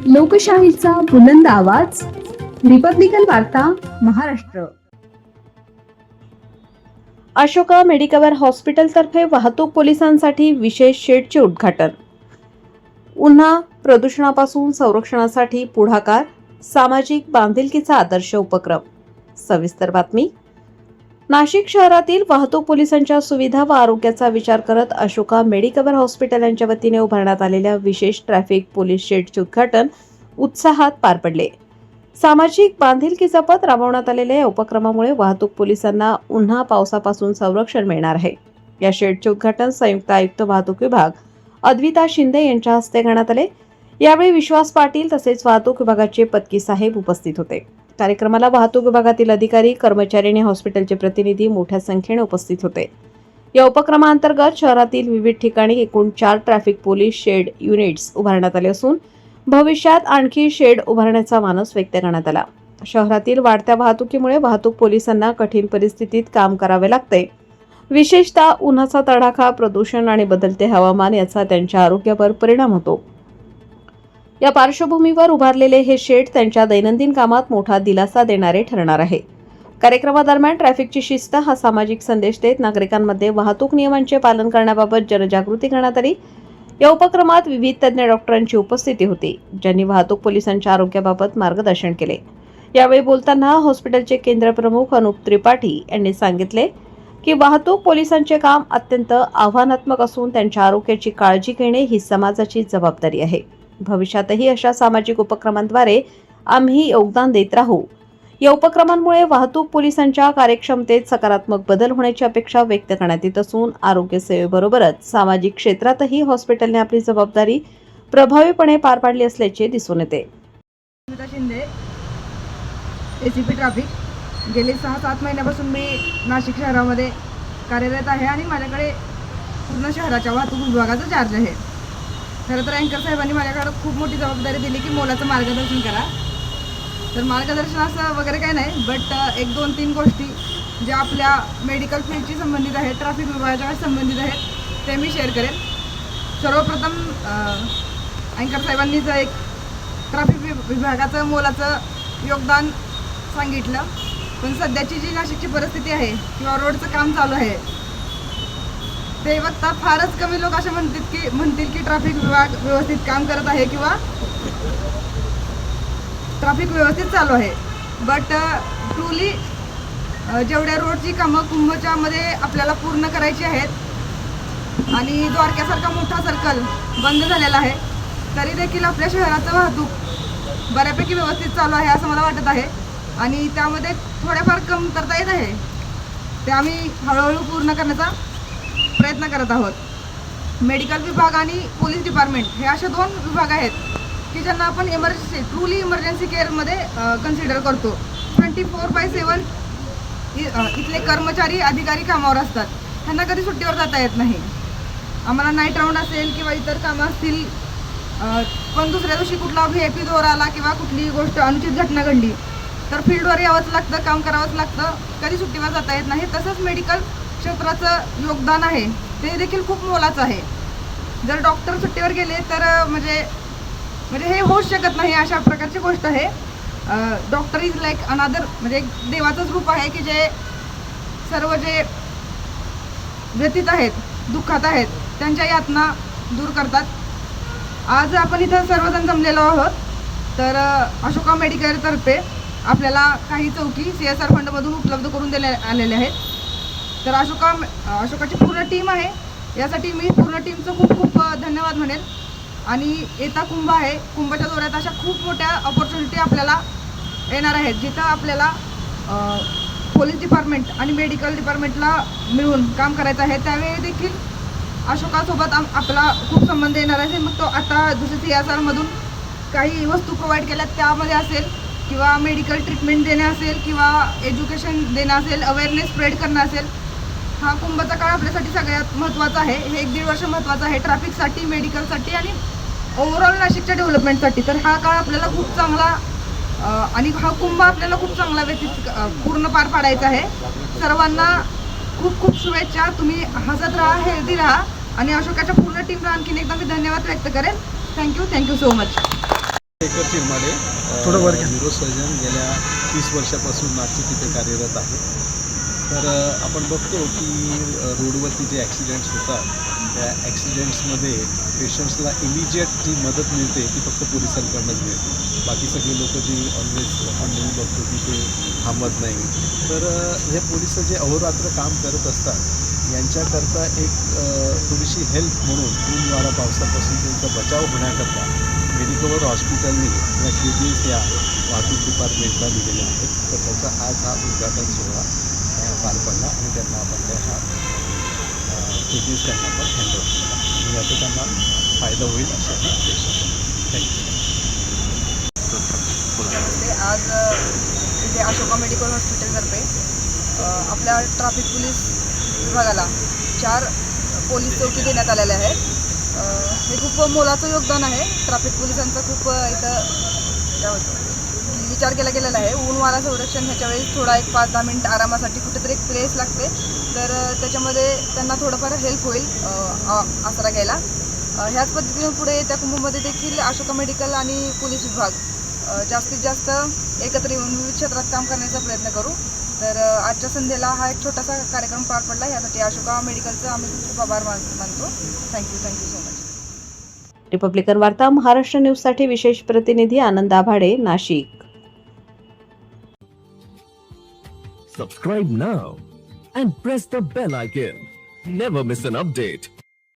लोकशाहीचा बुलंद आवाज, रिपब्लिकन वार्ता, महाराष्ट्र. अशोका मेडिकवर हॉस्पिटलतर्फे वाहतूक पोलिसांसाठी विशेष शेडचे उद्घाटन. उन्हा प्रदूषणापासून संरक्षणासाठी पुढाकार, सामाजिक बांधिलकीचा आदर्श उपक्रम. सविस्तर बातमी. नाशिक शहरातील वाहतूक पोलिसांच्या सुविधा व आरोग्याचा विचार करत अशोका मेडिकवर हॉस्पिटल यांच्या वतीने उभारण्यात आलेल्या विशेष ट्रॅफिक पोलीस शेडचे उद्घाटन उत्साहात पार पडले. सामाजिक बांधिलकी जपत राबवण्यात आलेल्या या उपक्रमामुळे वाहतूक पोलिसांना उन्हा पावसापासून संरक्षण मिळणार आहे. या शेडचे उद्घाटन संयुक्त आयुक्त वाहतूक विभाग अद्विता शिंदे यांच्या हस्ते करण्यात आले. यावेळी विश्वास पाटील तसेच वाहतूक विभागाचे पत्की साहेब उपस्थित होते. कार्यक्रमाला वाहतूक विभागातील अधिकारी, कर्मचारी आणि हॉस्पिटलचे प्रतिनिधी मोठ्या संख्येने उपस्थित होते. या उपक्रमांतर्गत शहरातील विविध ठिकाणी एकूण 4 ट्रॅफिक पोलीस शेड युनिट्स उभारण्यात आले असून भविष्यात आणखी शेड उभारण्याचा मानस व्यक्त करण्यात आला. शहरातील वाढत्या वाहतुकीमुळे वाहतूक पोलिसांना कठीण परिस्थितीत काम करावे लागते. विशेषतः उन्हाचा तडाखा, प्रदूषण आणि बदलते हवामान याचा त्यांच्या आरोग्यावर परिणाम होतो. या पार्श्वभूमीवर उभारलेले हे शेड त्यांच्या दैनंदिन कामात मोठा दिलासा देणारे ठरणार आहे. कार्यक्रमादरम्यान ट्रॅफिकची शिस्त हा सामाजिक संदेश देत नागरिकांमध्ये वाहतूक नियमांचे पालन करण्याबाबत जनजागृती करण्यात आली. या उपक्रमात विविध तज्ज्ञ डॉक्टरांची उपस्थिती होती, ज्यांनी वाहतूक पोलिसांच्या आरोग्याबाबत मार्गदर्शन केले. यावेळी बोलताना हॉस्पिटलचे केंद्र प्रमुख अनुप त्रिपाठी यांनी सांगितले की वाहतूक पोलिसांचे काम अत्यंत आव्हानात्मक असून त्यांच्या आरोग्याची काळजी घेणे ही समाजाची जबाबदारी आहे. भविष्यातही अशा सामाजिक उपक्रमांद्वारे आम्ही योगदान देत राहू. या उपक्रमांमुळे वाहतूक पोलिसांच्या कार्यक्षमतेत सकारात्मक बदल होण्याची अपेक्षा व्यक्त करण्यात येत असून आरोग्य सेवेबरोबरच सामाजिक क्षेत्रातही हॉस्पिटलने आपली जबाबदारी प्रभावीपणे पार पाडली असल्याचे दिसून येते. Advaita Shinde, ACP traffic. गेली 6-7 महिन्यापासून मी नाशिक शहरामध्ये कार्यरत आहे आणि माझ्याकडे पूर्ण शहराच्या वाहतूक विभागाचा चार्ज आहे. खरं तर अँकर साहेबांनी माझ्याकडे खूप मोठी जबाबदारी दिली की मोलाचं मार्गदर्शन करा. तर मार्गदर्शन असं वगैरे काही नाही, बट 1-2-3 गोष्टी ज्या आपल्या मेडिकल फील्डशी संबंधित आहेत, ट्रॅफिक विभागाच्या संबंधित आहेत, ते मी शेअर करेन. सर्वप्रथम अँकर साहेबांनीच एक ट्रॅफिक विभागाचं मोलाचं योगदान सांगितलं. पण सध्याची जी नाशिकची परिस्थिती आहे किंवा रोडचं काम चालू आहे ते बघता फारच कमी लोक असे म्हणतील की ट्रॅफिक विभाग व्यवस्थित काम करत आहे किंवा ट्रॅफिक व्यवस्थित चालू आहे. बट ट्रूली जेवढ्या रोडची कामं कुंभच्यामध्ये आपल्याला पूर्ण करायची आहेत आणि द्वारक्यासारखा मोठा सर्कल बंद झालेला आहे, तरी देखील आपल्या शहराचं वाहतूक बऱ्यापैकी व्यवस्थित चालू आहे असं मला वाटत आहे. आणि त्यामध्ये थोड्याफार कमतरता येत आहे, ते आम्ही हळूहळू पूर्ण करण्याचा प्रयत्न करत आहोत. मेडिकल विभाग आणि पोलीस डिपार्टमेंट हे असे 2 विभाग आहेत की ज्यांना आपण ट्रूली इमर्जन्सी केअरमध्ये कन्सिडर करतो. 24/7 इथले कर्मचारी, अधिकारी कामावर असतात. त्यांना कधी सुट्टीवर जाता येत नाही. आम्हाला नाईट राऊंड असेल किंवा इतर कामं असतील, पण दुसऱ्या दिवशी कुठला VIP दौरा आला किंवा कुठली गोष्ट अनुचित घटना घडली तर फील्डवर यावंच लागतं, काम करावंच लागतं, कधी सुट्टीवर जाता येत नाही. तसंच मेडिकल क्षेत्राचं योगदान आहे ते देखील खूप मोलाचं आहे. जर डॉक्टर सुट्टीवर गेले तर म्हणजे हे होऊच शकत नाही, अशा प्रकारची गोष्ट आहे. डॉक्टर इज लाईक अनादर, म्हणजे एक देवाचंच रूप आहे की जे सर्व जे व्यथित आहेत, दुःखात आहेत, त्यांच्या यातना दूर करतात. आज आपण इथं सर्वजण जमलेलो आहोत. तर अशोका मेडिकलतर्फे आपल्याला काही चौकी CSR फंडमधून उपलब्ध करून देण्यात आलेले आहेत. तर अशोकाची पूर्ण टीम आहे. यासाठी मी पूर्ण टीमचं खूप खूप धन्यवाद म्हणेन. आणि येता कुंभ आहे, कुंभच्या दौऱ्यात अशा खूप मोठ्या ऑपॉर्च्युनिटी आपल्याला येणार आहेत, जिथं आपल्याला पोलीस डिपार्टमेंट आणि मेडिकल डिपार्टमेंटला मिळून काम करायचं आहे. त्यावेळी देखील अशोकासोबत आपला खूप संबंध येणार आहे. मग तो आता दुसऱ्या CSRमधून काही वस्तू प्रोव्हाइड केल्यात त्यामध्ये असेल, किंवा मेडिकल ट्रीटमेंट देणे असेल, किंवा एज्युकेशन देणं असेल, अवेअरनेस स्प्रेड करणं असेल. हा कुंभचा काळ आपल्यासाठी सगळ्यात महत्त्वाचा आहे. हे 1-1.5 वर्ष महत्त्वाचं आहे ट्रॅफिकसाठी, मेडिकलसाठी आणि ओव्हरऑल नाशिकच्या डेव्हलपमेंटसाठी. तर हा काळ आपल्याला खूप चांगला आणि हा कुंभ आपल्याला खूप चांगला पूर्ण पार पाडायचा आहे. सर्वांना खूप खूप शुभेच्छा. तुम्ही हसत राहा, हेल्दी राहा आणि अशोकाच्या पूर्ण टीमला आणखीन एकदा मी धन्यवाद व्यक्त करेन. Thank you so much. Shekhar Chirmade थोडं वर घ्या. न्यूरोसर्जन गेल्या 30 वर्षापासून नाशिक इथे कार्यरत आहे. तर आपण बघतो की रोडवरती जे ॲक्सिडेंट्स होतात त्या ॲक्सिडेंट्समध्ये पेशंट्सला इमिजिएट जी मदत मिळते ती फक्त पोलिसांकडूनच मिळते. बाकी सगळे लोक जी ऑलवेज आपण नेहमी बघतो की ते थांबत नाही. तर हे पोलिस जे अहोरात्र काम करत असतात यांच्याकरता एक थोडीशी हेल्प म्हणून ऊन वारा पावसापासून त्यांचा बचाव होण्याकरता मेडिकवर हॉस्पिटलने या KBS या वाहतूक डिपार्टमेंटला दिलेल्या आहेत. तर त्याचा आज हा उद्घाटन सोहळा पार पडला आणि त्यांना आपण हा KBS त्यांना आपण हँडओव्हर केला आणि याचा त्यांना फायदा होईल अशी आम्ही अपेक्षा करतो. थँक्यू. आज इथे अशोका मेडिकल हॉस्पिटलतर्फे आपल्या ट्रॅफिक पोलीस विभागाला 4 पोलीस चौकी देण्यात आलेल्या आहेत. हे खूप मोलाचं योगदान आहे. ट्रॅफिक पोलिसांचा खूप इथं काय होतं विचार केला गेलेला आहे. ऊन वारा संरक्षण ह्याच्या वेळेस थोडा एक 5-10 मिनिट आरामासाठी कुठेतरी एक प्लेस लागते, तर त्याच्यामध्ये त्यांना थोडंफार हेल्प होईल आसरा घ्यायला. ह्याच पद्धतीने पुढे येत्या कुंभमध्ये देखील अशोका मेडिकल आणि पोलीस विभाग जास्तीत जास्त एकत्र येऊन विविध क्षेत्रात काम करण्याचा प्रयत्न करू. तर आजच्या संध्येला हा एक छोटासा कार्यक्रम पार पडला. यासाठी अशोका मेडिकलचं आम्ही खूप आभार मानतो. Thank you so much. रिपब्लिकन वार्ता महाराष्ट्र न्यूजसाठी विशेष प्रतिनिधी आनंद आभाडे, Nashik. Subscribe now and press the bell icon. Never miss an update.